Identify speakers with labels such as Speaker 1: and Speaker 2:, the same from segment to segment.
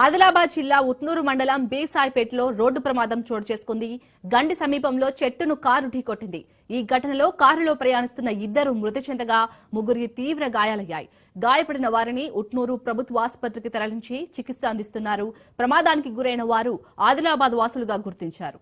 Speaker 1: ఆదిలాబాద్ జిల్లా ఉట్నూరు మండలం బీసాయిపేటలో రోడ్డు ప్రమాదం చోటు చేసుకుంది. గండి సమీపంలో చెట్టును కారు ఢీకొట్టింది. ఈ ఘటనలో కారులో ప్రయాణిస్తున్న ఇద్దరు మృతి చెందగా ముగ్గురికి తీవ్ర గాయాలయ్యాయి. గాయపడిన వారిని ఉట్నూరు ప్రభుత్వ ఆసుపత్రికి తరలించి చికిత్స అందిస్తున్నారు. ప్రమాదానికి గురైన వారు ఆదిలాబాద్ వాసులుగా గుర్తించారు.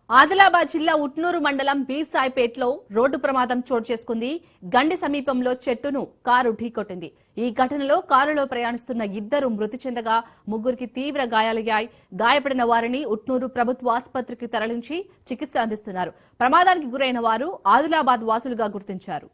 Speaker 1: ఆదిలాబాద్ జిల్లా ఉట్నూరు మండలం బీసాయిపేటలో రోడ్డు ప్రమాదం చోటు చేసుకుంది. గండి సమీపంలో చెట్టును కారు ఢీకొట్టింది. ఈ ఘటనలో కారులో ప్రయాణిస్తున్న ఇద్దరు మృతి చెందగా ముగ్గురికి తీవ్ర గాయాలయ్యాయి. గాయపడిన వారిని ఉట్నూరు ప్రభుత్వ ఆసుపత్రికి తరలించి చికిత్స అందిస్తున్నారు. ప్రమాదానికి గురైన వారు ఆదిలాబాద్ వాసులుగా గుర్తించారు.